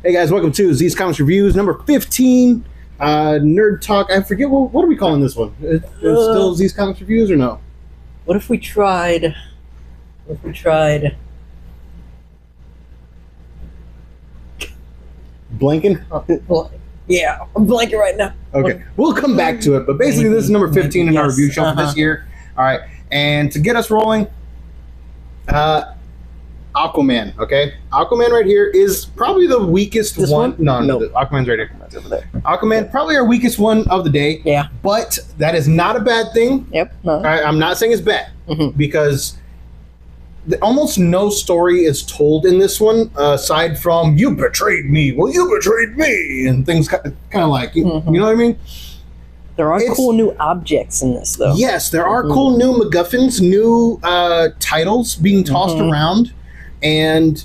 Hey guys, welcome to Z's Comics Reviews number 15. Nerd Talk. I forget what are we calling this one? Is it still Z's Comics Reviews or no? What if we tried? Blanking? Yeah, I'm blanking right now. Okay, we'll come back to it. But basically, this is number 15 in our review show for this year. All right, and to get us rolling, Aquaman. Okay, Aquaman right here is probably the weakest This one. one? No, No. Aquaman's right here. That's over there. Aquaman, probably our weakest one of the day. Yeah. But that is not a bad thing. Yep. No. I'm not saying it's bad Mhm. because almost no story is told in this one aside from "you betrayed me," "well, you betrayed me," and things kind of like you know what I mean. There are It's- cool new objects in this, though. Yes, there are cool new MacGuffins, new titles being tossed around, and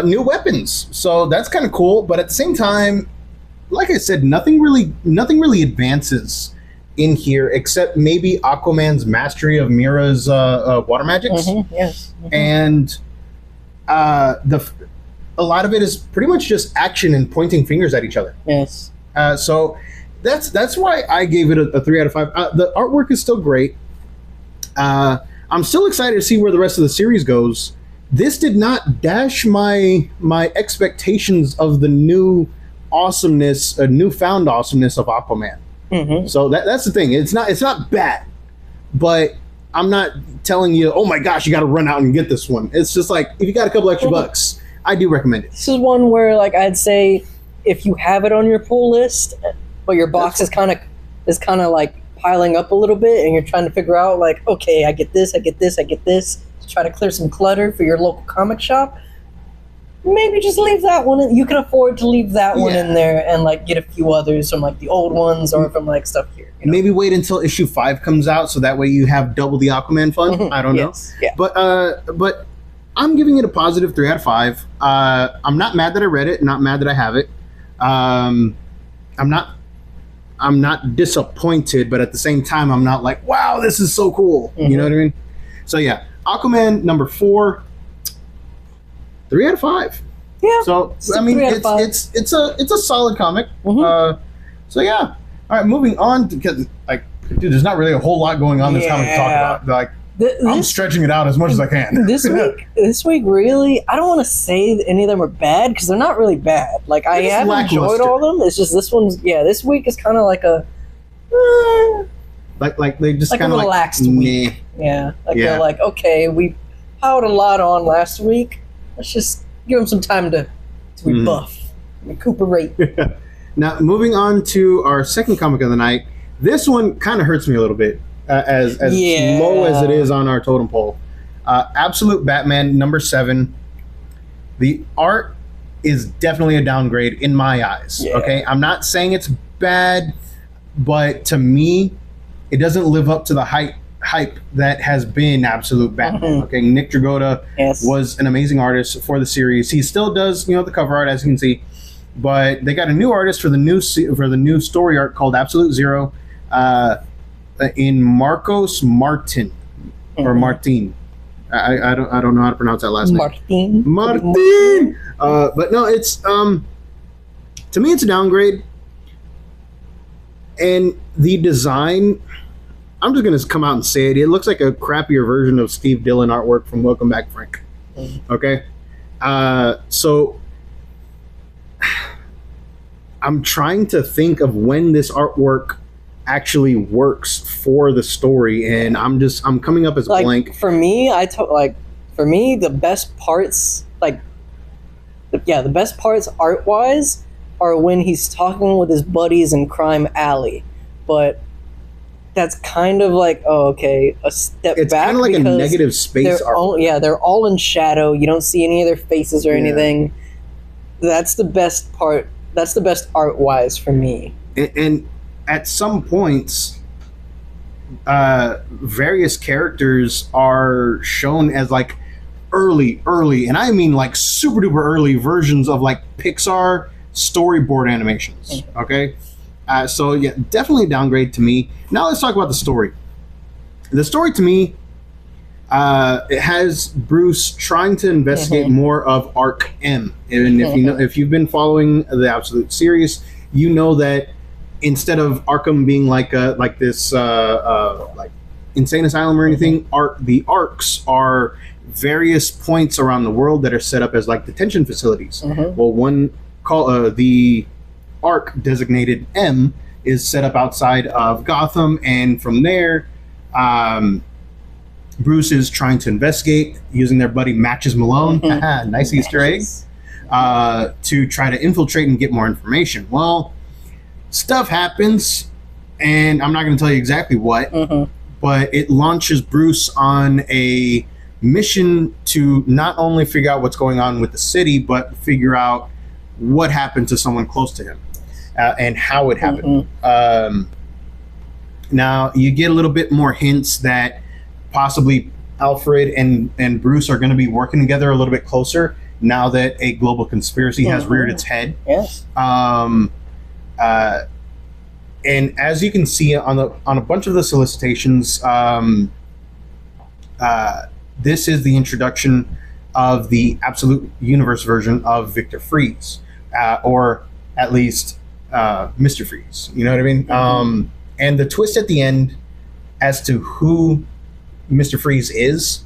new weapons. So that's kind of cool. But at the same time, like I said, nothing really advances in here except maybe Aquaman's mastery of Mira's water magics, Yes. and a lot of it is pretty much just action and pointing fingers at each other. Yes. So that's why I gave it a 3 out of 5. The artwork is still great. I'm still excited to see where the rest of the series goes. This did not dash my expectations of the new awesomeness, newfound awesomeness of Aquaman. So that's the thing. It's not bad, but I'm not telling you, oh my gosh, you got to run out and get this one. It's just like if you got a couple extra bucks, I do recommend it. This is one where, like, I'd say if you have it on your pull list, but your box is kind of like piling up a little bit, and you're trying to figure out, like, okay, I get this, to try to clear some clutter for your local comic shop. Maybe just leave that one. You can afford to leave that one in there and, like, get a few others from, like, the old ones or from, like, stuff here. You know? Maybe wait until issue 5 comes out, so that way you have double the Aquaman fun. I don't know. Yeah. But I'm giving it a positive 3 out of 5. I'm not mad that I read it. Not mad that I have it. I'm not disappointed, but at the same time, I'm not like, wow, this is so cool. You know what I mean? So yeah, Aquaman number 4, 3 out of 5. Yeah. So It's a I mean, 3 out of 5. it's a solid comic. So yeah. All right, moving on because like, dude, there's not really a whole lot going on in this comic to talk about. Like, I'm stretching it out as much as I can. This week, really, I don't want to say any of them are bad because they're not really bad. Like, I have enjoyed all of them. It's just this one's, this week is kind of like a like they just like kind a of relaxed like, week. meh. They're like, okay, we piled a lot on last week. Let's just give them some time to rebuff, recuperate. Now, moving on to our second comic of the night. This one kind of hurts me a little bit, as low as it is on our totem pole. Absolute Batman number 7. The art is definitely a downgrade in my eyes. Yeah. Okay, I'm not saying it's bad, but to me, it doesn't live up to the hype that has been Absolute Batman. Okay, Nick Dragotta was an amazing artist for the series. He still does, the cover art, as you can see. But they got a new artist for the new story art called Absolute Zero, in Marcos Martin or Martin. I don't know how to pronounce that last name. Martin. But no, it's to me it's a downgrade, and the design. I'm just gonna come out and say it. It looks like a crappier version of Steve Dillon artwork from Welcome Back, Frank. Okay, so. I'm trying to think of when this artwork actually works for the story, and I'm coming up as blank. For me, the best parts, the best parts art wise are when he's talking with his buddies in Crime Alley, but that's kind of like, a step back. It's kind of like a negative space art. They're all in shadow. You don't see any of their faces or anything. That's the best part. That's the best art-wise for me. And at some points, various characters are shown as like early, and I mean like super duper early versions of like Pixar storyboard animations. Okay, so yeah, definitely a downgrade to me. Now let's talk about the story. The story to me, It has Bruce trying to investigate more of Arc M, and if you've been following the Absolute series, you know that instead of Arkham being like this like insane asylum or anything, the Arcs are various points around the world that are set up as like detention facilities. Well, one called the Arc designated M is set up outside of Gotham, and from there, Bruce is trying to investigate using their buddy Matches Malone. Nice Easter egg. To try to infiltrate and get more information. Well, stuff happens, and I'm not going to tell you exactly what, but it launches Bruce on a mission to not only figure out what's going on with the city, but figure out what happened to someone close to him and how it happened. Now, you get a little bit more hints that possibly Alfred and Bruce are going to be working together a little bit closer now that a global conspiracy has reared its head. Yes. And as you can see on a bunch of the solicitations, this is the introduction of the Absolute Universe version of Victor Freeze, or at least Mr. Freeze. You know what I mean? And the twist at the end as to who Mr. Freeze is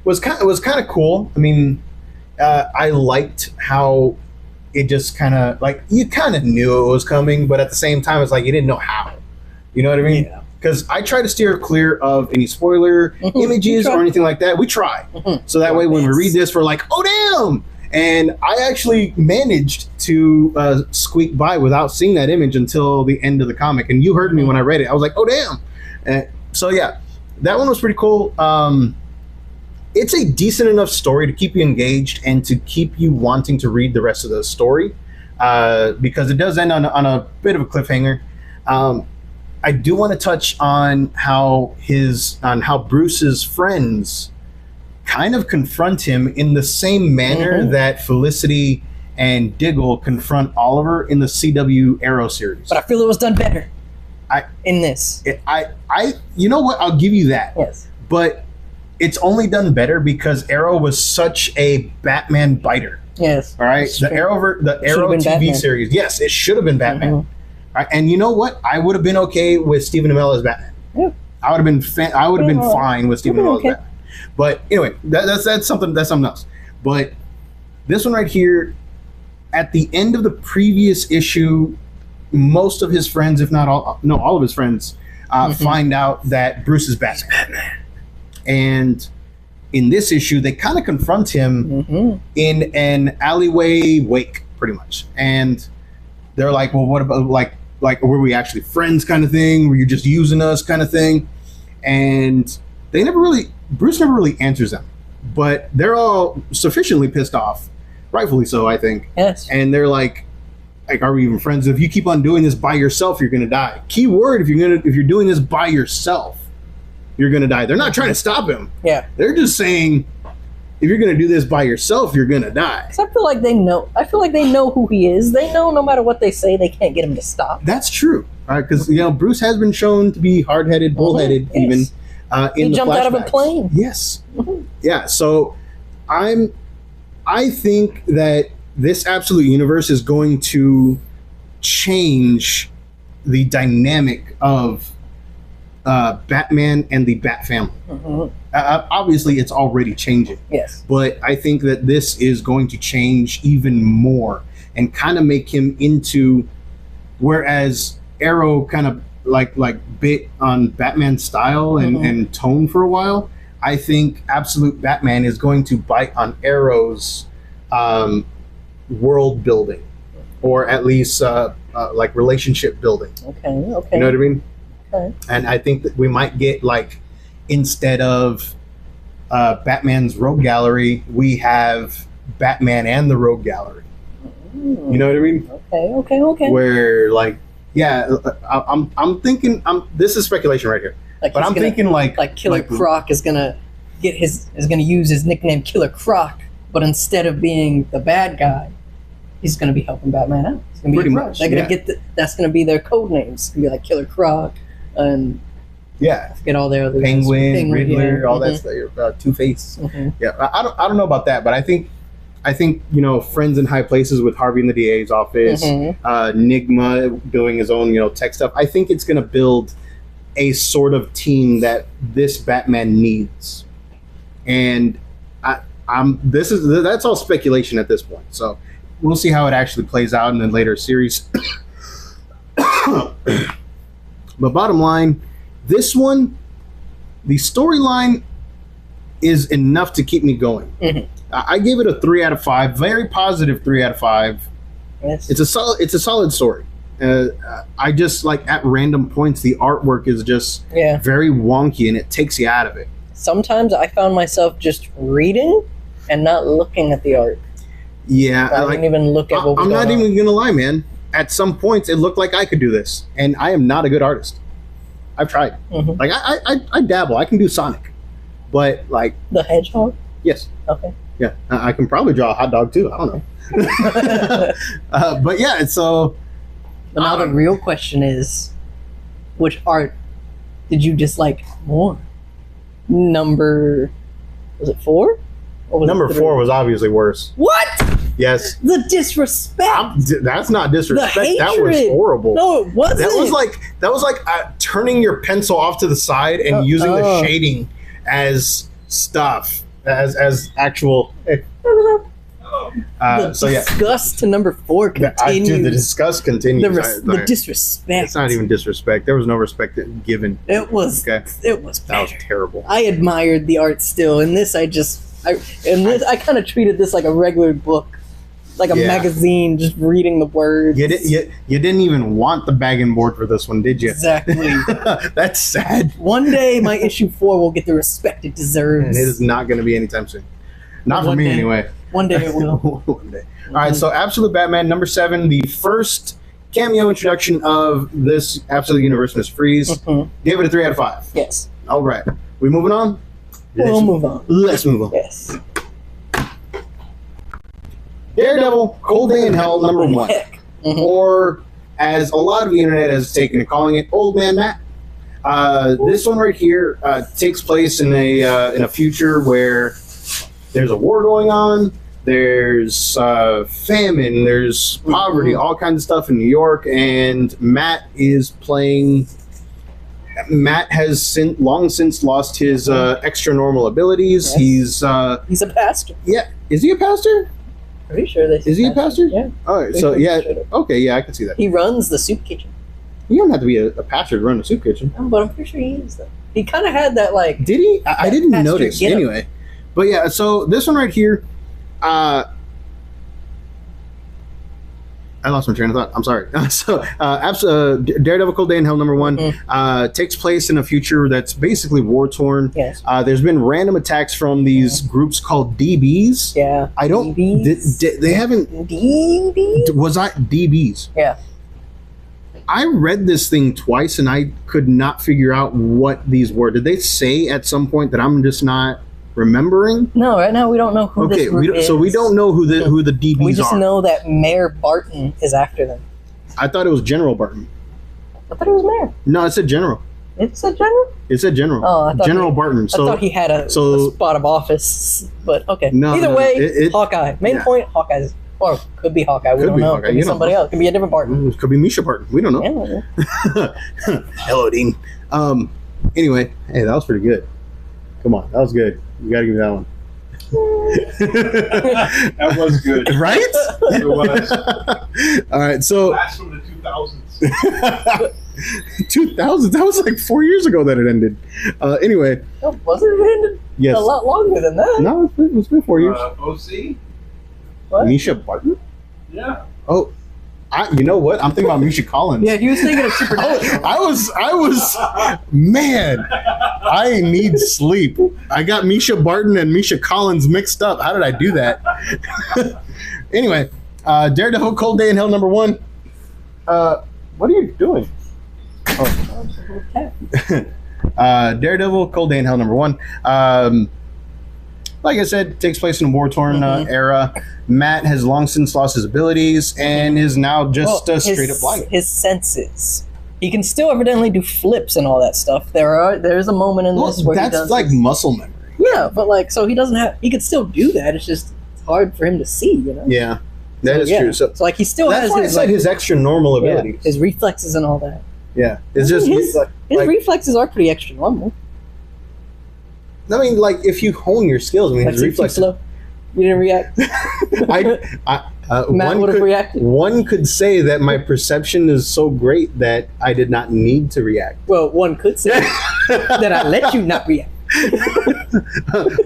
was kind of cool. I mean, I liked how it just kind of like you kind of knew it was coming, but at the same time, it's like you didn't know how. You know what I mean? Yeah. Because I try to steer clear of any spoiler images or anything like that. We try. So that way when we read this, we're like, oh, damn! And I actually managed to squeak by without seeing that image until the end of the comic. And you heard me when I read it. I was like, oh, damn! So yeah, that one was pretty cool. It's a decent enough story to keep you engaged and to keep you wanting to read the rest of the story, because it does end on a bit of a cliffhanger. I do want to touch on how Bruce's friends kind of confront him in the same manner that Felicity and Diggle confront Oliver in the CW Arrow series. But I feel it was done better in this. You know what? I'll give you that. Yes. But it's only done better because Arrow was such a Batman biter. Yes. All right. The Arrow TV Batman series. Yes, it should have been Batman. Right? And you know what? I would have been okay with Stephen Amell as Batman. Yeah. I would have been fine with Stephen Amell as Batman. But anyway, that's something else. But this one right here, at the end of the previous issue, most of his friends, if not all of his friends, find out that Bruce is Batman. And in this issue, they kind of confront him in an alleyway wake, pretty much. And they're like, well, what about like were we actually friends kind of thing? Were you just using us kind of thing? And Bruce never really answers them. But they're all sufficiently pissed off, rightfully so, I think. Yes. And they're like, are we even friends? If you keep on doing this by yourself, you're gonna die. Key word: if you're doing this by yourself, you're gonna die. They're not trying to stop him. Yeah. They're just saying, if you're gonna do this by yourself, you're gonna die. I feel like they know. Who he is. They know no matter what they say, they can't get him to stop. That's true. Because Bruce has been shown to be hard-headed, bullheaded, even in he the jumped flashbacks. out of a plane. Yes. Yeah. So I think that this Absolute Universe is going to change the dynamic of Batman and the Bat family. Obviously, it's already changing. Yes. But I think that this is going to change even more and kind of make him into, whereas Arrow kind of like bit on Batman's style and tone for a while, I think Absolute Batman is going to bite on Arrow's world building, or at least like relationship building. Okay. You know what I mean? Okay. And I think that we might get, like, instead of Batman's Rogue Gallery, we have Batman and the Rogue Gallery. You know what I mean? Okay. Where, like, yeah, I'm thinking, this is speculation right here, like, but I'm thinking like Killer Croc is gonna use his nickname Killer Croc, but instead of being the bad guy, he's gonna be helping Batman out. It's gonna be pretty much. They're gonna that's gonna be their code names. It's gonna be like Killer Croc and Yeah, Get all their other Penguin, guys. Riddler, Yeah. all that stuff. Two-Face. Mhm. Yeah, I don't know about that, but I think friends in high places with Harvey in the DA's office, Mhm. Nigma doing his own tech stuff. I think it's going to build a sort of team that this Batman needs, and that's all speculation at this point. So we'll see how it actually plays out in the later series. But bottom line, this one, the storyline is enough to keep me going. Mhm. I gave it a 3 out of 5, very positive 3 out of 5. Yes. It's a solid story. I just like at random points the artwork is just Yeah. very wonky and it takes you out of it. Sometimes I found myself just reading and not looking at the art. Yeah, I didn't even look at what was I'm going not on. even gonna lie, man. At some points, it looked like I could do this, and I am not a good artist. I've tried. Mhm. Like I dabble. I can do Sonic, but like The hedgehog? yes, Okay. yeah, I can probably draw a hot dog too. I don't know. But yeah, so But now the real question is, which art did you dislike more? Was it 4? Or was number it 4 was obviously worse. What? Yes, The disrespect. that's not disrespect. The That was hatred. horrible. No, it wasn't. That was like turning your pencil off to the side and using the shading as stuff as actual. The So yeah, disgust to number 4 continues. the disgust continues. The disrespect. It's not even disrespect. There was no respect given. It was. Okay, It was that was bad. terrible. I admired the art still. In this, I kind of treated this like a regular book, like a Yeah. magazine, just reading the words. You didn't even want the bag and board for this one, did you? Exactly. That's sad. One day, my issue 4 will get the respect it deserves. And it is not going to be anytime soon. Not for One me, day. anyway. One day it will. One day. All right, so Absolute Batman number 7, the first cameo introduction of this Absolute Universe, Miss Freeze. Mhm. Gave it a 3 out of 5. Yes. All right, we moving on. We'll move on. Let's move on. Yes. Daredevil, Cold Day in Hell number 1, Heck. Mhm. or as a lot of the internet has taken to calling it, Old Man Matt. This one right here takes place in a future where there's a war going on. There's famine. There's poverty. All kinds of stuff in New York. And Matt is playing. Matt has long since lost his extra normal abilities. Yes. He's He's a pastor. yeah. Is he a pastor? Pretty sure they. Is he a pastor? Yeah. All right. So yeah. Okay. Yeah, I can see that. He runs the soup kitchen. You don't have to be a pastor to run a soup kitchen. No, but I'm pretty sure he is though. He kind of had that like. Did he? I That didn't pastor notice. get him. Anyway, but yeah. So this one right here, I lost my train of thought. I'm sorry. Daredevil Cold Day in Hell number 1 takes place in a future that's basically war torn. Yes. There's been random attacks from these groups called DBs. Yeah. I don't. DBs? They haven't. DB. Was I DBs? Yeah. I read this thing twice and I could not figure out what these were. Did they say at some point that I'm just not remembering? No, right now we don't know who Okay, this group is. so we don't know who the DBs We just are. know that Mayor Barton is after them. I thought it was General Barton. I thought it was Mayor. No, it said General. It's a general. It said General. Oh, I thought General Barton. I So thought he had a spot of office, but okay. No, Either no, way, it- Hawkeye. Main yeah. point, Hawkeye's. Or could be Hawkeye. We Could don't be know. Hawkeye, Could be you don't somebody know. else. Could be a different Barton. could be Misha Barton. We don't know. Yeah. Hello, Dean. Anyway, hey, that was pretty good. Come on, that was good. You gotta give me that one. That was good. Right? It was. All right, so Last from the 2000s. 2000. That was like 4 years ago that it ended. Anyway, Oh, wasn't it ended yes. a lot longer than that? No, it's been 4 years. OC? What? Misha Barton? Yeah. Oh, you know what? I'm thinking about Misha Collins. Yeah, he was thinking of Supernatural. I was, man, I need sleep. I got Misha Barton and Misha Collins mixed up. How did I do that? Anyway, Daredevil Cold Day in Hell number 1. What are you doing? Daredevil Cold Day in Hell number 1. Like I said, takes place in a war-torn era. Matt has long since lost his abilities and is now just straight up lying. His senses. he can still evidently do flips and all that stuff. There's a moment in this where he that's does like this. muscle memory. Yeah, but like, so he doesn't have. He could still do that. It's just hard for him to see, you know. Yeah, that is yeah. true. So So like, he still that's has why I his said like, his extra normal yeah, abilities. his reflexes and all that. Yeah, it's I just mean, his like, reflexes are pretty extra normal. I mean, like if you hone your skills, I mean, That's his too reflexes. slow. You didn't react. Matt one would have could, reacted. one could say that my perception is so great that I did not need to react. Well, one could say that I let you not react.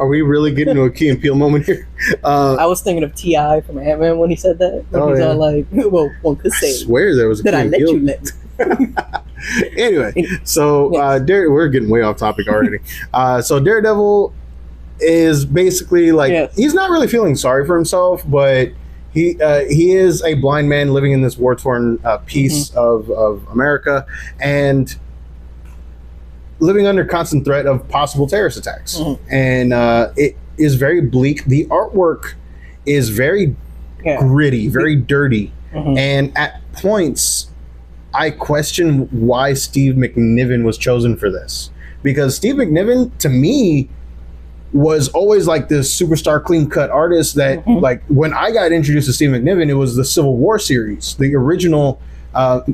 Are we really getting to a Key and Peele moment here? I was thinking of T.I. from Ant-Man when he said that. When Oh, he's yeah. all like, well, one could I say swear there was a that Key I and let Peele. you let me. Anyway, so we're getting way off topic already. So Daredevil is basically like Yes. he's not really feeling sorry for himself, but he is a blind man living in this war-torn piece of America and living under constant threat of possible terrorist attacks. And it is very bleak. The artwork is very gritty, very dirty, and at points I question why Steve McNiven was chosen for this, because Steve McNiven to me was always like this superstar clean cut artist that like when I got introduced to Steve McNiven, it was the Civil War series, the original Marvel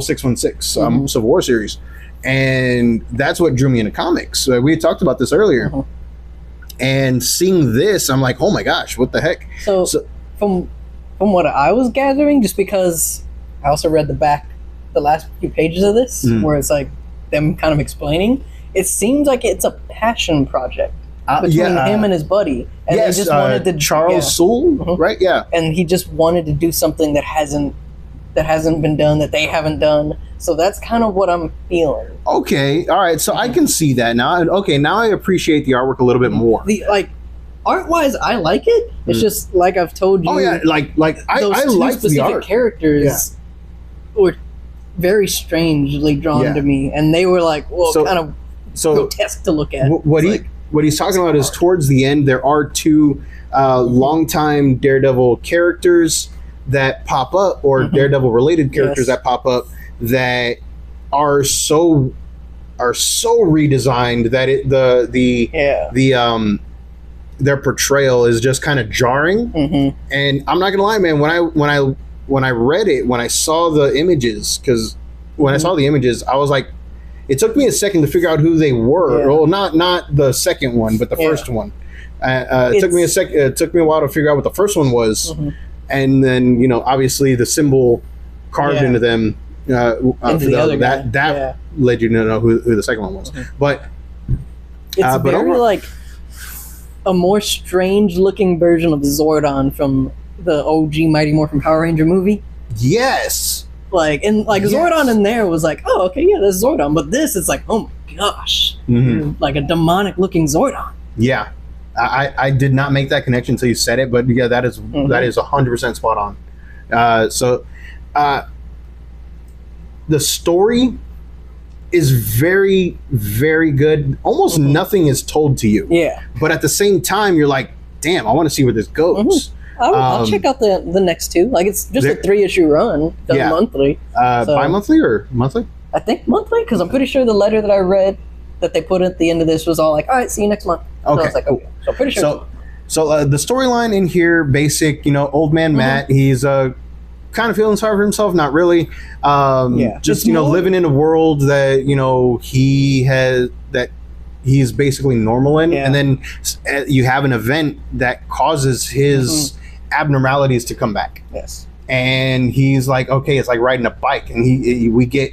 616 Civil War series, and that's what drew me into comics. We had talked about this earlier, and seeing this, I'm like, oh my gosh, what the heck? So from what I was gathering, just because I also read the last few pages of this, where it's like them kind of explaining. It seems like it's a passion project between him and his buddy, and yes, they just wanted to Charles Soule, right? Yeah, and he just wanted to do something that hasn't been done, that they haven't done. So that's kind of what I'm feeling. Okay, all right. So I can see that now. Okay, now I appreciate the artwork a little bit more. The like art wise, I like it. It's just like I've told you. Oh yeah, like I two like the specific art. characters were very strangely drawn to me, and they were like, kind of grotesque to look at. What he's talking about is towards the end, there are two longtime Daredevil characters that pop up, or Daredevil related characters that pop up that are so redesigned that their portrayal is just kind of jarring. And I'm not gonna lie, man, when I read it, when I saw the images, because when I saw the images, I was like, it took me a second to figure out who they were. Well, not the second one, but the first one. It took me a while to figure out what the first one was, and then obviously the symbol carved into them. Into the other guy. That led you to know who the second one was. But it's very like a more strange looking version of Zordon from the OG Mighty Morphin Power Ranger movie. Yes. Zordon in there was like, oh, okay, yeah, that's Zordon. But this is like, oh my gosh, like a demonic looking Zordon. Yeah, I did not make that connection until you said it, but yeah, that is 100% spot on. The story is very, very good. Almost nothing is told to you. Yeah, but at the same time, you're like, damn, I want to see where this goes. I'll check out the next two. Like, it's just a 3-issue run, done monthly. Bi-monthly or monthly? I think monthly, because I'm pretty sure the letter that I read that they put at the end of this was all like, all right, see you next month. Okay, so I was like, okay. So I'm pretty sure. So the storyline in here, basic, old man Matt, he's kind of feeling sorry for himself, not really. Just living in a world that he's basically normal in, and then you have an event that causes his abnormalities to come back. Yes, and he's like, okay, it's like riding a bike, and we get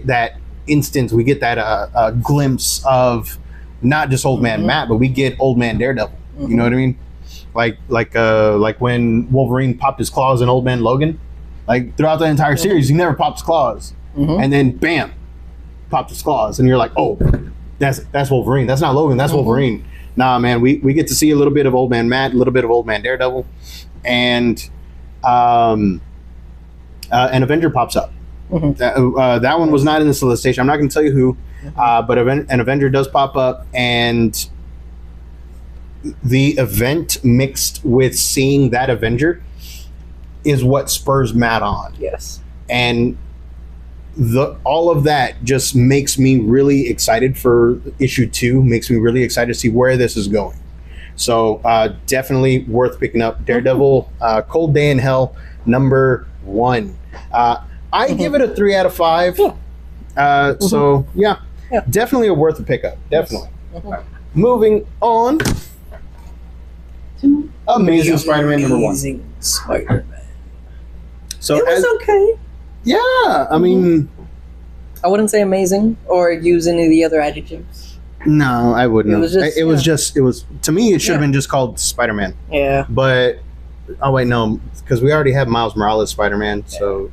that instance, we get that glimpse of not just old man Matt, but we get old man Daredevil. You know what I mean? Like when Wolverine popped his claws in Old Man Logan. Like throughout the entire series, he never popped his claws, and then bam, popped his claws, and you're like, oh, that's Wolverine. That's not Logan. That's Wolverine. Nah, man, we get to see a little bit of Old Man Matt, a little bit of Old Man Daredevil, and an Avenger pops up. That one was not in the solicitation. I'm not going to tell you who, but an Avenger does pop up, and the event mixed with seeing that Avenger is what spurs Matt on. Yes. And all of that just makes me really excited for issue 2. Makes me really excited to see where this is going. So definitely worth picking up. Daredevil, Cold Day in Hell, number 1. I give it a 3 out of 5. Yeah. So yeah, definitely a worth a pickup. Definitely. Moving on. Amazing Spider-Man number 1. Amazing Spider-Man. So It was okay. yeah, I mean, I wouldn't say amazing or use any of the other adjectives. no, I wouldn't. It was just- it was to me. It should have Yeah. been just called Spider-Man. Yeah. But oh wait, no, because we already have Miles Morales Spider-Man. So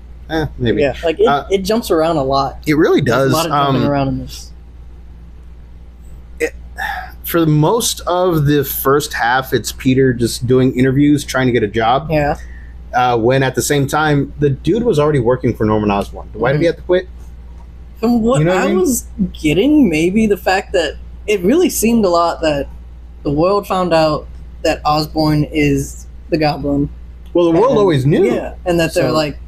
maybe Yeah. Like it jumps around a lot. it really There's does. a lot of jumping around in this. For most of the first half, it's Peter just doing interviews, trying to get a job. Yeah. When at the same time, the dude was already working for Norman Osborn. Why did he have to quit? From what You know what I I mean? was getting, maybe the fact that it really seemed a lot that the world found out that Osborn is the Goblin. Well, the world And- always knew. Yeah, and that they're So- like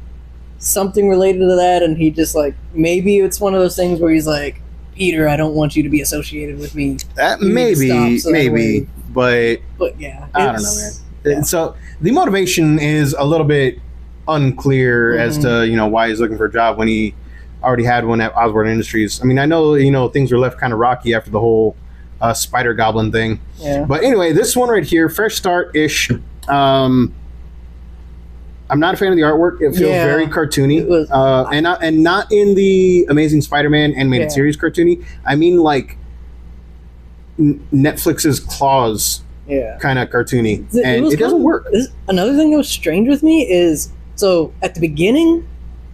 something related to that, and he just like maybe it's one of those things where he's like, Peter, I don't want you to be associated with me. That You need to maybe, stop so that way- but But yeah, I don't know, it's- man. yeah. So the motivation is a little bit unclear as Mm-hmm. to why he's looking for a job when he already had one at Osborn Industries. I mean, I know things were left kind of rocky after the whole Spider Goblin thing, Yeah. but anyway, this one right here, fresh start ish. I'm not a fan of the artwork. It feels Yeah. very cartoony, It was- and not in the Amazing Spider-Man animated Yeah. series cartoony. I mean, like Netflix's Claws Yeah. kind of cartoony, and was it doesn't kind of- work. Another thing that was strange with me is so at the beginning,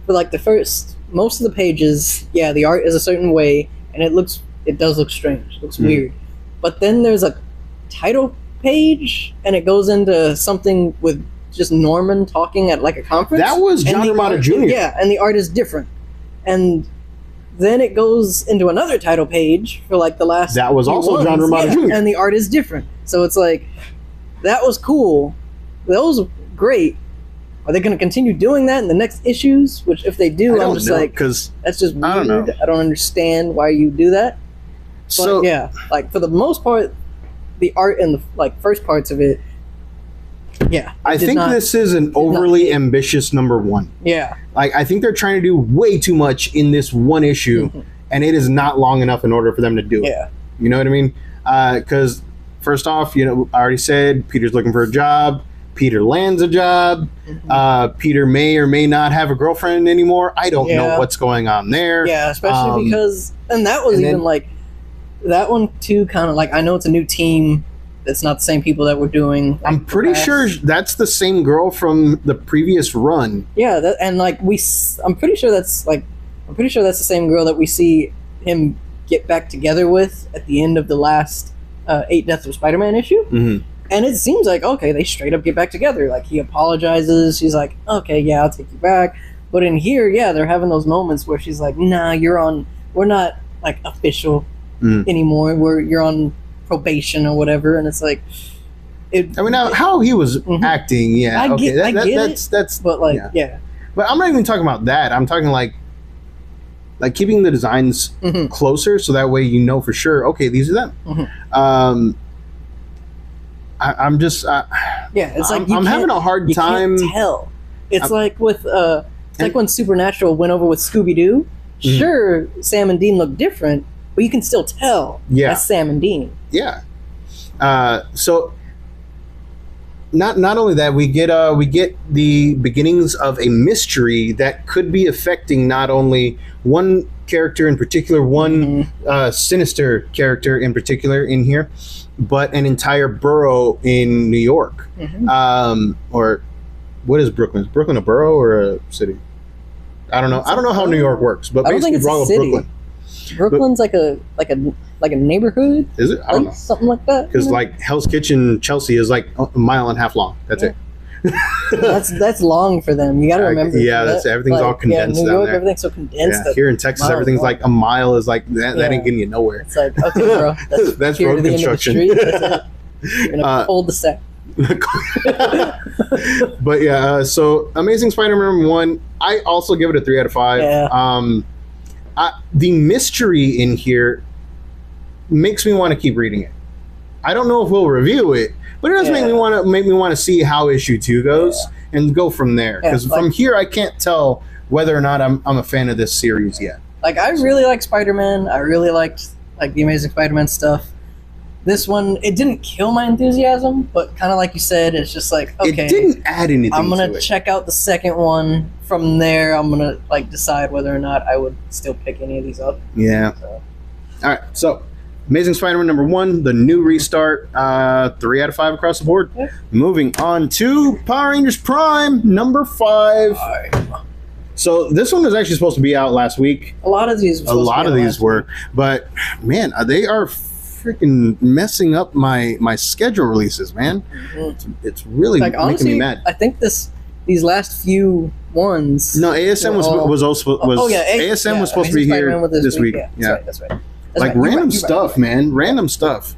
for like the first most of the pages, yeah, the art is a certain way, and it does look strange, looks Mhm. weird. But then there's a title page, and it goes into something with just Norman talking at like a conference. That was John And the Romita art- Jr. Yeah, and the art is different, and then it goes into another title page for like the last. That was few also John ones, Romita Jr. and the art is different. So it's like that was cool. That was great. Are they going to continue doing that in the next issues? Which, if they do, I'm just like, because that's just weird. I don't know. I don't understand why you do that. But so yeah, like for the most part, the art and the like first parts of it. Yeah, I did think not- this is an not overly hit. ambitious number 1. Yeah, Like I think they're trying to do way too much in this one issue, and it is not long enough in order for them to do it. yeah, You know what I mean? Because first off, I already said Peter's looking for a job. Peter lands a job. Peter may or may not have a girlfriend anymore. I don't know Yeah. what's going on there. yeah. Especially because, and that was and even then- like that one too. Kind of like I know it's a new team. It's not the same people that we're doing. like, I'm the pretty past. sure that's the same girl from the previous run. Yeah, and like I'm pretty sure that's the same girl that we see him get back together with at the end of the last 8 Deaths of Spider-Man issue. Mm-hmm. And it seems like, okay, they straight up get back together. Like, he apologizes. She's like, okay, yeah, I'll take you back. But in here, yeah, they're having those moments where she's like, nah, we're not, like, official anymore. You're on probation or whatever. And it's like, I mean, now, how he was Mhm. acting, yeah. I okay, get that's. but, like, yeah. But I'm not even talking about that. I'm talking like keeping the designs Mhm. closer, so that way for sure. Okay, these are them. Mhm. I'm just. Yeah, it's like, I'm having a hard you time. can't tell. It's I'm- like with it's like and- when Supernatural went over with Scooby Doo. Mhm. Sure, Sam and Dean look different, but you can still tell Yeah. that's Sam and Dean. Yeah. So not only that, we get the beginnings of a mystery that could be affecting not only one character in particular, one sinister character in particular in here, but an entire borough in New York. Mhm. Or what is Brooklyn? Is Brooklyn a borough or a city? I don't know. I don't know how New York works, but I don't think basically it's a Borough city. Brooklyn. Brooklyn's like a neighborhood, Is it? I don't know. like, something like that. Because like Hell's Kitchen, Chelsea is like a mile and a half long. That's Yeah. it. that's long for them. You got to remember. yeah, that's everything's all condensed New down York, there. everything's so condensed. Yeah, That here in Texas, mile everything's long. like a mile is like that. That Yeah. ain't getting you nowhere. It's like, okay, bro, that's, That's here road to the end of the construction. street. That's it. You're gonna hold the set. But yeah, so Amazing Spider-Man 1, I also give it a 3 out of 5. Yeah. the mystery in here makes me want to keep reading it. I don't know if we'll review it, but it does make me want to see how issue 2 goes and go from there. Because from here, I can't tell whether or not I'm a fan of this series yet. Like, I really like Spider-Man. I really liked like the Amazing Spider-Man stuff. This one, it didn't kill my enthusiasm, but kind of like you said, it's just like, okay, it didn't add anything. I'm gonna to check out the second one. From there, I'm gonna like decide whether or not I would still pick any of these up. Yeah. So. All right. So, Amazing Spider-Man #1, the new restart, 3 out of 5 across the board. Yep. Moving on to Power Rangers Prime #5. So this one was actually supposed to be out last week. A lot of these were, but man, they are freaking messing up my schedule releases, man. Mm-hmm. It's really like, making honestly, me mad. I think these last few ones. No, ASM was ASM was supposed to be here this week. Yeah, that's right. Like random stuff, man. Random stuff.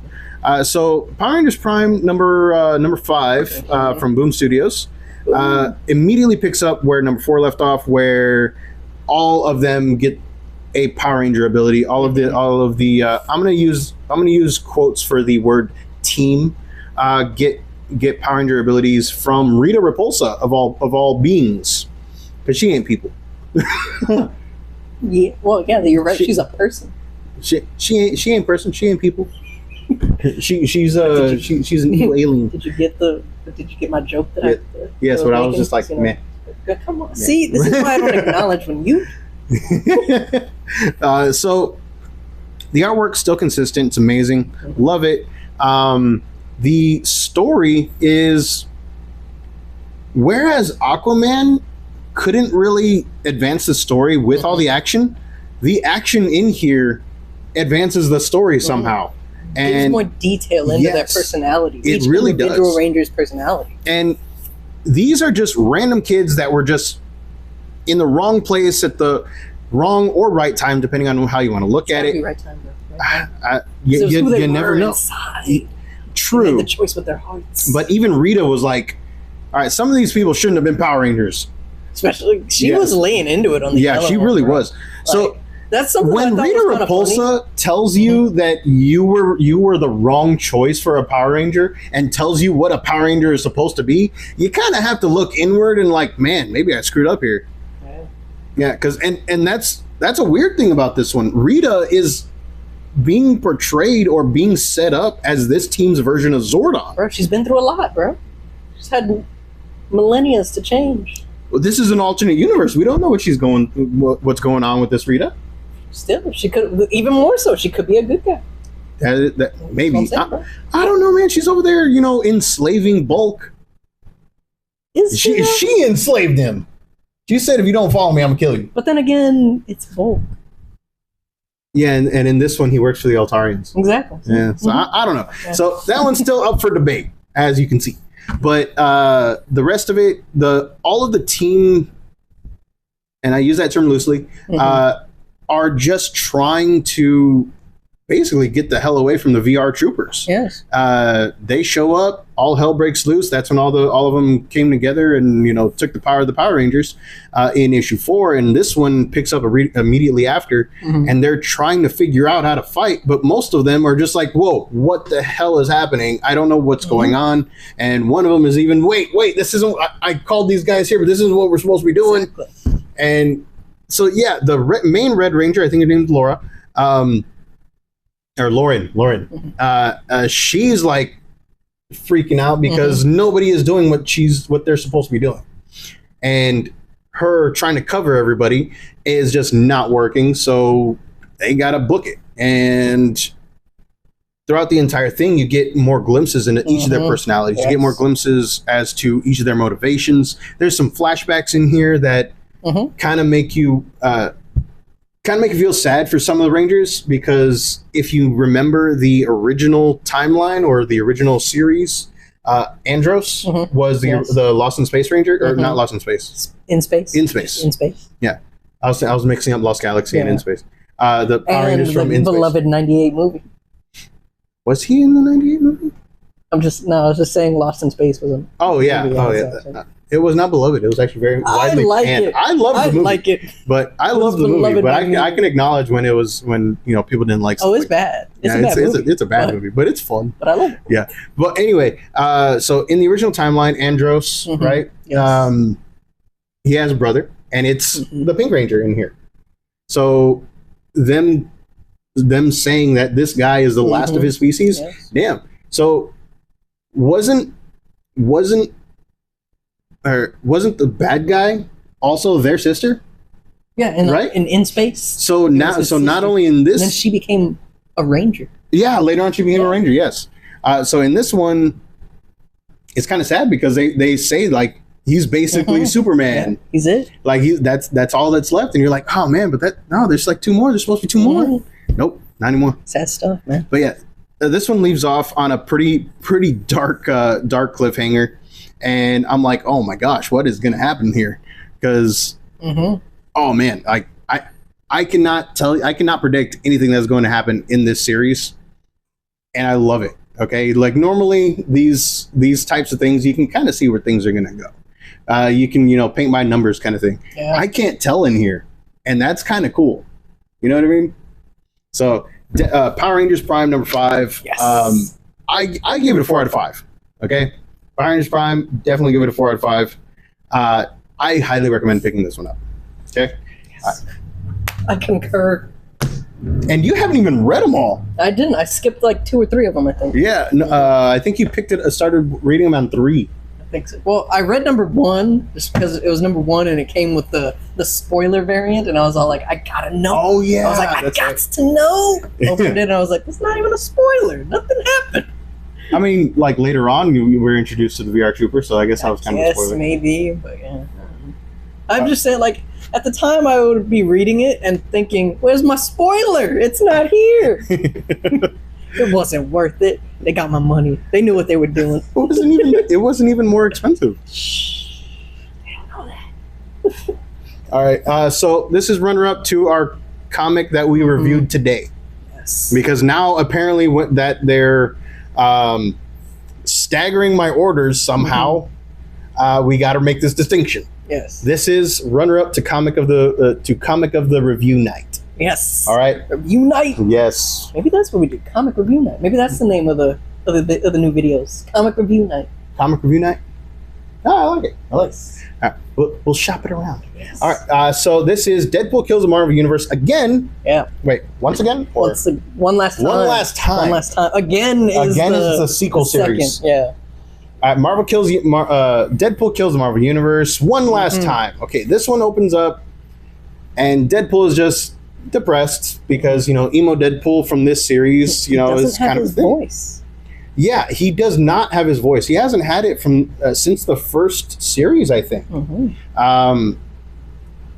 So Power Rangers Prime number 5 from Boom Studios immediately picks up where number 4 left off, where all of them get a Power Ranger ability. All of the I'm gonna use quotes for the word team. Get Power Ranger abilities from Rita Repulsa of all beings, because she ain't people. Yeah, well, yeah, you're right. She's a person. She ain't person. She ain't people. she's an evil alien. Did you get my joke? Yes, but I was just like, man. Come on. Yeah. See, this is why I don't acknowledge when you. So the artwork's still consistent. It's amazing. Mm-hmm. Love it. The story is, whereas Aquaman couldn't really advance the story with all the action in here advances the story somehow. And gives more detail into their personality. It really does. Individual Ranger's personality. And these are just random kids that were just in the wrong place at the wrong or right time, depending on how you want to look at it. Right time, right? You never know. True. They made the choice with their hearts. But even Rita was like, all right, some of these people shouldn't have been Power Rangers. Especially, she was laying into it on the she really was. So like, that's something when Rita Repulsa tells you that you were the wrong choice for a Power Ranger and tells you what a Power Ranger is supposed to be, you kind of have to look inward and like, man, maybe I screwed up here. Yeah, because and that's a weird thing about this one. Rita is being portrayed or being set up as this team's version of Zordon. Bro, she's been through a lot, bro. She's had millennia to change. Well, this is an alternate universe. We don't know what's going on with this Rita. Still, she could, even more so, she could be a good guy. That maybe. I don't know, man. She's over there, enslaving Bulk. She enslaved him. She said, if you don't follow me, I'm going to kill you. But then again, it's Bulk. Yeah, and in this one, he works for the Altarians. Exactly. Yeah, so I don't know. Yeah. So that one's still up for debate, as you can see. But the rest of it, all of the team, and I use that term loosely, are just trying to basically get the hell away from the VR troopers. Yes. They show up, all hell breaks loose. That's when all of them came together and took the power of the Power Rangers in issue 4. And this one picks up immediately after, and they're trying to figure out how to fight. But most of them are just like, "Whoa, what the hell is happening? I don't know what's going on." And one of them is even, "Wait, this isn't. I called these guys here, but this isn't what we're supposed to be doing." Exactly. And so yeah, the main Red Ranger, I think her name's Laura. Or Lauren. She's like freaking out because nobody is doing what they're supposed to be doing, and her trying to cover everybody is just not working. So they gotta book it, and throughout the entire thing, you get more glimpses into each of their personalities. Yes. You get more glimpses as to each of their motivations. There's some flashbacks in here that kind of make you. Feel sad for some of the Rangers, because if you remember the original timeline or the original series, Andros was the Lost in Space Ranger, or not Lost in Space. In Space. Yeah, I was mixing up Lost Galaxy and In Space. The Power Rangers from In Space. Beloved '98 movie. Was he in the '98 movie? I was just saying Lost in Space was a. Oh yeah, It was not beloved. It was actually very widely like panned. it. I love the movie. like it. But I It was love the movie. beloved But by me. I can acknowledge when people didn't like. Oh, it's something. bad. It's Yeah, a bad movie. it's a bad but, movie, but it's fun. But I love it. But anyway, so in the original timeline, Andros, Mhm. right? Yes. He has a brother, and it's Mhm. the Pink Ranger in here. So them saying that this guy is the last of Mhm. his species. Yes. Damn. So wasn't the bad guy also their sister? Yeah, and Right? in space. So It now, was his so not sister. only in And then this, she became a ranger. yeah, later on she became a Yeah. ranger. Yes. So in this one, it's kind of sad because they say like he's basically Mhm. Superman. Yeah, he's it. Like that's all that's left, and you're like, oh man, but there's like two more. There's supposed to be two more. Mhm. Nope, not anymore. Sad stuff, man. But yeah, this one leaves off on a pretty dark cliffhanger, and I'm like, oh my gosh, what is gonna happen here? Because Mm-hmm. oh man, like I cannot predict anything that's going to happen in this series, and I love it. Okay, like normally these types of things you can kind of see where things are gonna go. You can paint by numbers kind of thing. Yeah. I can't tell in here, and that's kind of cool. You know what I mean? So Power Rangers Prime number 5. Yes. I give it a 4 out of 5. Okay, Power Rangers Prime, definitely give it a 4 out of 5. I highly recommend picking this one up. Okay, I concur. and you haven't even read them all. I didn't. I skipped like 2 or 3 of them, I think. Yeah, I think you started reading them on 3. I think so. Well, I read number 1 just because it was number 1 and it came with the spoiler variant, and I was all like, I gotta know. Oh yeah, I was like, I that's got right. to know. Opened it and I was like, it's not even a spoiler. Nothing happened. I mean, like later on, we were introduced to the VR Trooper, so I guess that was kind of a Yes, spoiler. maybe, but yeah. I'm just saying, like, at the time I would be reading it and thinking, where's my spoiler? It's not here. It wasn't worth it. They got my money. They knew what they were doing. It wasn't even more expensive. Shh. They don't know that. All right, so this is runner up to our comic that we reviewed today, Yes. because now apparently that they're staggering my orders somehow. We got to make this distinction. Yes. This is runner up to comic of the review night. Yes. All right. Review night. Yes. Maybe that's what we do. Comic review night. Maybe that's the name of the new videos. Comic review night. Comic review night. Oh, I like it. I like it. Yes. All right, we'll shop it around. Yes. All right. So this is Deadpool Kills the Marvel Universe again. Yeah. Wait, once again? Or One last time. one last time? One last time. Again is the sequel the second. series. Yeah. Deadpool Kills the Marvel Universe one last Mhm. time. Okay, this one opens up, and Deadpool is just depressed because emo Deadpool from this series, He is doesn't have kind of his a thing. voice. Yeah, he does not have his voice. He hasn't had it from since the first series, I think. Mm-hmm.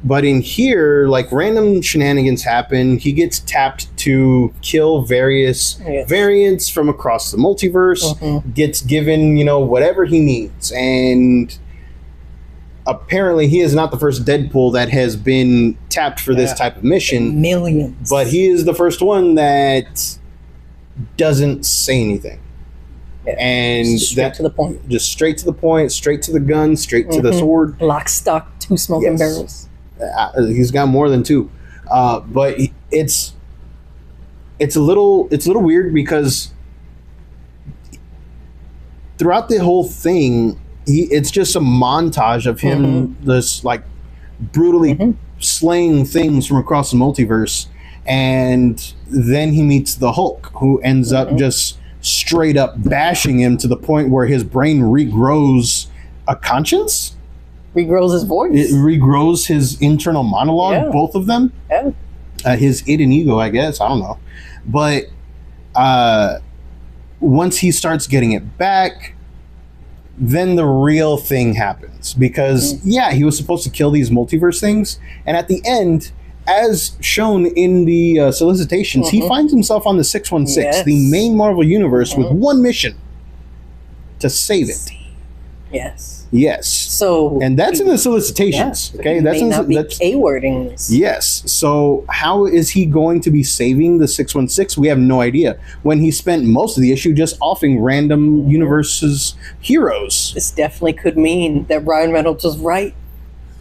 But in here, like random shenanigans happen. He gets tapped to kill various Yes. variants from across the multiverse. Mhm. Gets given, whatever he needs, and apparently he is not the first Deadpool that has been tapped for this Yeah. type of mission. Millions. But he is the first one that doesn't say anything, Yeah. and Straight that to the point. just straight to the point, straight to the gun, straight to the Mhm. sword. Lock, stock, 2 smoking Yes. barrels. He's got more than 2, but it's a little weird because throughout the whole thing, it's just a montage of him just like brutally Mhm. slaying things from across the multiverse, and then he meets the Hulk, who ends up just straight up bashing him to the point where his brain regrows a conscience. Regrows his voice. It regrows his internal monologue, Yeah. both of them. Yeah. His id and ego, I guess. I don't know. But once he starts getting it back, then the real thing happens. Because, yeah, he was supposed to kill these multiverse things. And at the end, as shown in the solicitations, he finds himself on the 616, Yes. the main Marvel Universe, with one mission: to save it. Yes. Yes. So, And that's in the solicitations. yeah, Okay, he that's may in not be that's K-wording this. yes. So how is he going to be saving the 616? We have no idea. When he spent most of the issue just offing random universes heroes, This definitely could mean that Ryan Reynolds was right.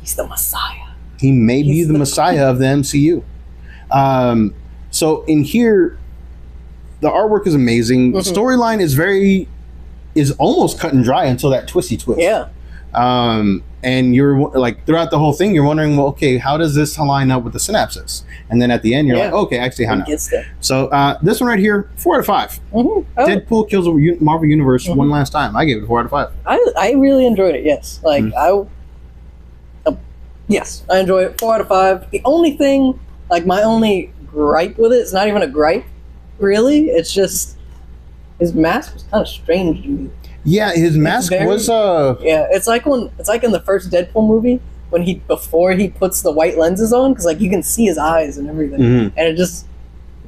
He's the Messiah. he may be He's the the- messiah of the MCU. So in here, the artwork is amazing. Mhm. Storyline is almost cut and dry until that twisty twist. Yeah. And you're like throughout the whole thing, you're wondering, well, okay, how does this line up with the synapses? And then at the end, you're Yeah. like, okay, actually, how He not? gets there. So this one right here, 4 out of 5. Oh, Deadpool kills the Marvel Universe Mhm. one last time. I gave it a 4 out of 5. I really enjoyed it. Yes, like yes, I enjoy it. 4 out of 5. The only thing, like my only gripe with it, it's not even a gripe, really. It's just his mask was kind of strange to me. Yeah, his mask very- was Yeah, it's like in the first Deadpool movie when before he puts the white lenses on, because like you can see his eyes and everything, Mhm. and it just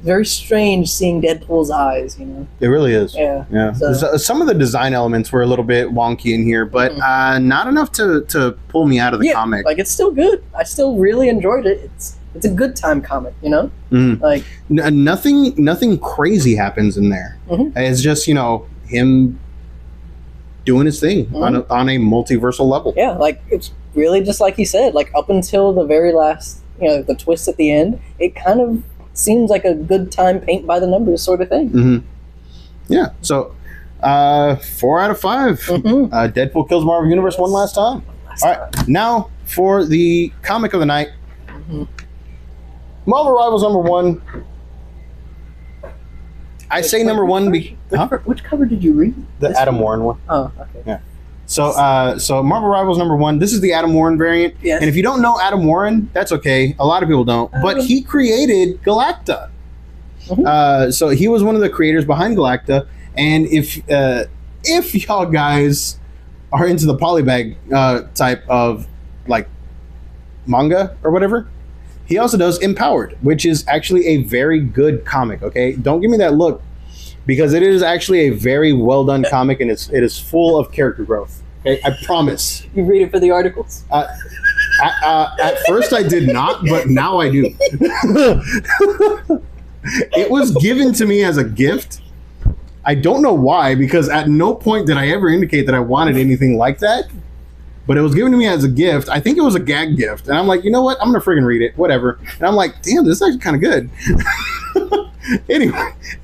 very strange seeing Deadpool's eyes. You know. it really is. Yeah. Yeah, So- some of the design elements were a little bit wonky in here, but not enough to pull me out of the Yeah, comic. like it's still good. I still really enjoyed it. It's a good time comic, you know. Mhm. Like Nothing crazy happens in there. Mhm. It's just him doing his thing Mhm. on a multiversal level. yeah, like it's really just like he said. Like up until the very last, the twist at the end, it kind of seems like a good time, paint by the numbers sort of thing. Hmm. Yeah. So 4 out of 5. Mhm. Deadpool kills Marvel Universe one last time. All right, now for the comic of the night. Mhm. Marvel Rivals #1. I say number one Which cover did you read? the This Adam one? Warren one. Oh, okay. So Marvel Rivals #1. This is the Adam Warren variant. Yes. And if you don't know Adam Warren, that's okay. A lot of people don't. But he created Galacta. Mhm. So he was one of the creators behind Galacta. And if y'all guys are into the polybag type of like manga or whatever, he also does Empowered, which is actually a very good comic. Okay, don't give me that look, because it is actually a very well done comic, and it is full of character growth. Okay, I promise. You read it for the articles. At first I did not, but now I do. It was given to me as a gift. I don't know why, because at no point did I ever indicate that I wanted anything like that. But it was given to me as a gift. I think it was a gag gift. And I'm like, you know what? I'm going to friggin' read it. Whatever. And I'm like, damn, this is actually kind of good.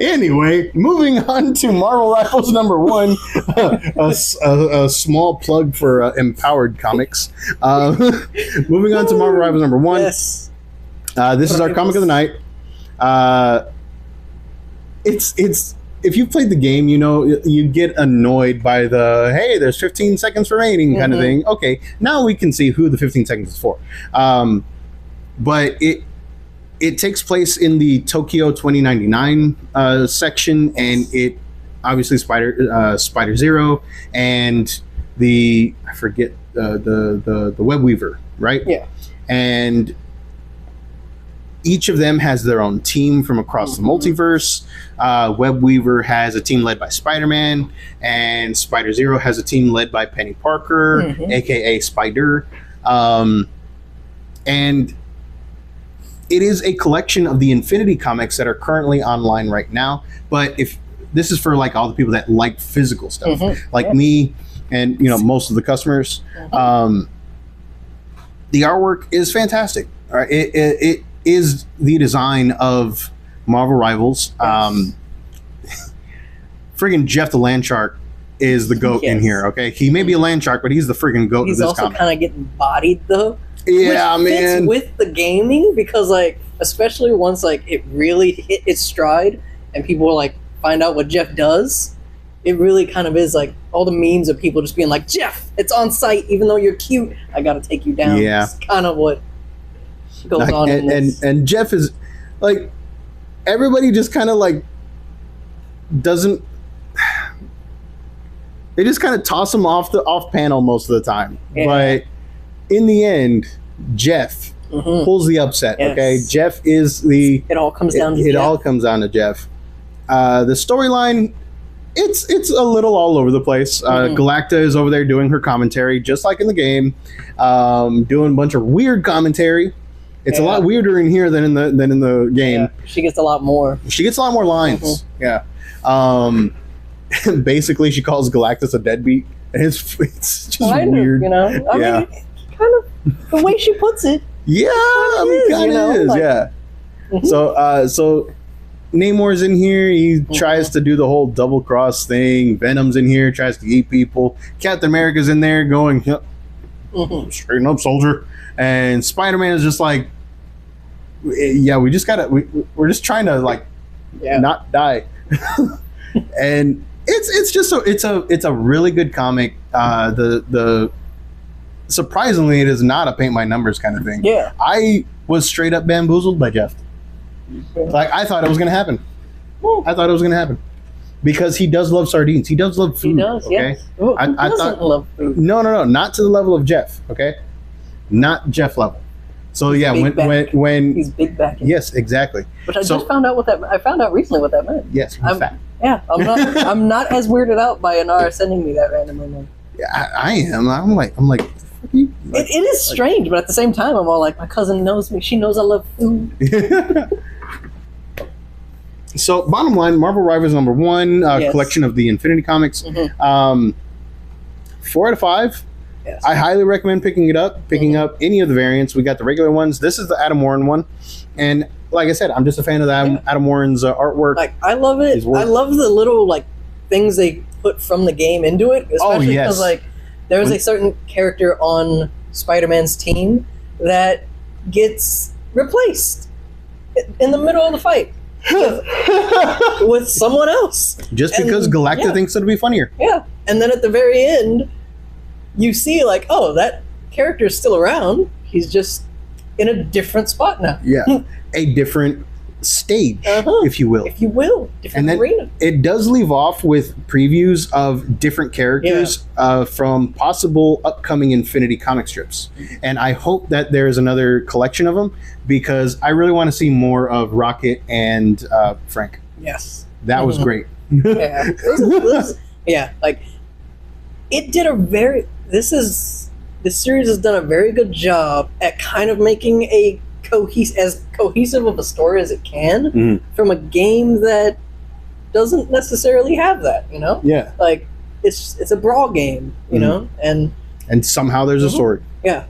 Anyway, moving on to Marvel Rivals #1. A small plug for Empowered Comics. Moving on to Marvel Rivals #1. Yes. This is our comic of the night. It's if you've played the game, you get annoyed by the hey, there's 15 seconds remaining kind of Mhm. thing. Okay, now we can see who the 15 seconds is for. But it takes place in the Tokyo 2099 section, and it obviously Spider Zero and I forget the Web Weaver, right? Yeah. And each of them has their own team from across the multiverse. Web Weaver has a team led by Spider-Man, and Spider Zero has a team led by Penny Parker, Mhm. aka Spider. And it is a collection of the Infinity comics that are currently online right now. But if this is for like all the people that like physical stuff, Mhm. like Yeah. me and most of the customers, the artwork is fantastic. All right, it is the design of Marvel Rivals. Friggin' Jeff the Landshark is the goat in Yes. here. Okay, he may be a land shark, but he's the friggin' goat He's of this also comic. kind of getting bodied though. Yeah, Which fits man. with the gaming, because like especially once like it really hit its stride and people like find out what Jeff does, it really kind of is like all the memes of people just being like, Jeff, it's on site, even though you're cute, I gotta take you down. Yeah. It's kind of what goes on in this. And Jeff is like, everybody just kind of like doesn't. They just kind of toss him off panel most of the time, Yeah. but in the end, Jeff Mhm. pulls the upset. Yes. Okay, Jeff is the. It all comes down to It Jeff. all comes down to Jeff. The storyline it's a little all over the place. Galacta is over there doing her commentary, just like in the game, doing a bunch of weird commentary. It's a lot weirder in here than in the game. Yeah, she gets a lot more. She gets a lot more lines. Yeah. Basically, she calls Galactus a deadbeat. It's just weird. You know, I mean, kind of the way she puts it. Yeah, I mean, kind of is. Like, yeah. So Namor's in here. He tries to do the whole double cross thing. Venom's in here, tries to eat people. Captain America's in there going, straighten up, soldier. And Spider-Man is just like, yeah, we just gotta. We're just trying to like, not die. And it's just it's a really good comic. The surprisingly, it is not a paint by numbers kind of thing. Yeah, I was straight up bamboozled by Jeff. Like, I thought it was gonna happen. I thought it was gonna happen because he does love sardines. He does love food. He does. Okay? Yes. Who doesn't love food? No, not to the level of Jeff. Okay, not Jeff level. So He's when he's big back. Yes, exactly. But I just found out I found out recently what that meant. Yes, in fact. Yeah, I'm not as weirded out by Anara sending me that randomly. Yeah, I am. I'm like. It is strange, but at the same time, I'm all like, my cousin knows me. She knows I love food. So, bottom line, Marvel Rivals #1, collection of the Infinity Comics. 4 out of 5. Yes. I highly recommend picking up any of the variants. We got the regular ones. This is the Adam Warren one, and like I said, I'm just a fan of Adam Warren's artwork. Like, I love it. I love the little like things they put from the game into it, especially because like there's a certain character on Spider-Man's team that gets replaced in the middle of the fight with someone else, just because Galacta thinks it'll be funnier. Yeah, and then at the very end, you see like, oh, that character's still around. He's just in a different spot now. Yeah, a different stage, if you will. Different arena. It does leave off with previews of different characters from possible upcoming Infinity comic strips. And I hope that there's another collection of them because I really want to see more of Rocket and Frank. Yes. That was great. Yeah. Like, it did this series has done a very good job at kind of making a cohesive of a story as it can from a game that doesn't necessarily have that, you know? Yeah. Like, it's a brawl game, you know? And somehow there's a story. Yeah.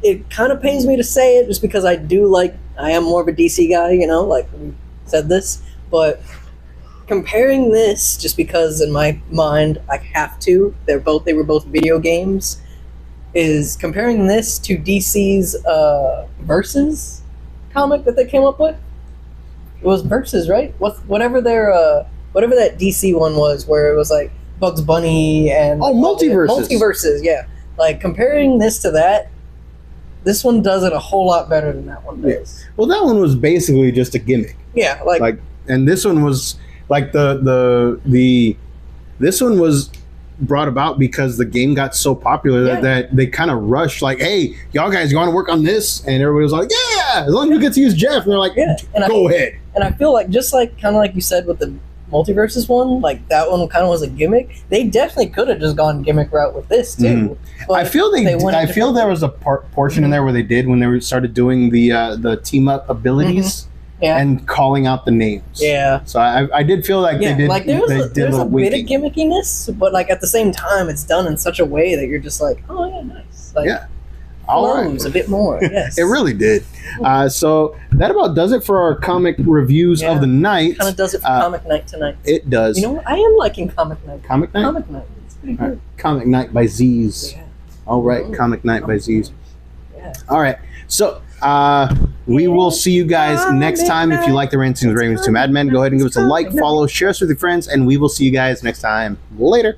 It kind of pains me to say it just because I am more of a DC guy, you know, like we said this, but comparing this, just because in my mind I have to, they were both video games, is comparing this to DC's Versus comic that they came up with. It was Versus, right? Whatever that DC one was, where it was like Bugs Bunny and Multiverses, yeah. Like, comparing this to that, this one does it a whole lot better than that one does. Yeah. Well, that one was basically just a gimmick. Yeah, like and this one was like this one was brought about because the game got so popular that they kind of rushed, like, hey, y'all guys, you want to work on this? And everybody was like, yeah, as long as you get to use Jeff. And they're like, go ahead. And I feel like, just like kind of like you said with the Multiverses one, like that one kind of was a gimmick. They definitely could have just gone gimmick route with this too. I feel there was a portion in there where they did when they started doing the team up abilities. And calling out the names. Yeah. So I did feel like they did. Like, there's a bit of gimmickiness, but like at the same time, it's done in such a way that you're just like, oh yeah, nice. Like, flows a bit more. Yes. It really did. So that about does it for our comic reviews of the night. Kind of does it for Comic Night tonight. It does. You know what? I am liking Comic Night. Comic Night. Comic Night. It's pretty good. Comic Night by Z's. Yeah. All right. Comic Night by Z's. Yeah. All right. So. We will see you guys next time. If you like the Rants and Ravens to Mad Men, go ahead and give us a like, follow, share us with your friends, and we will see you guys next time. Later.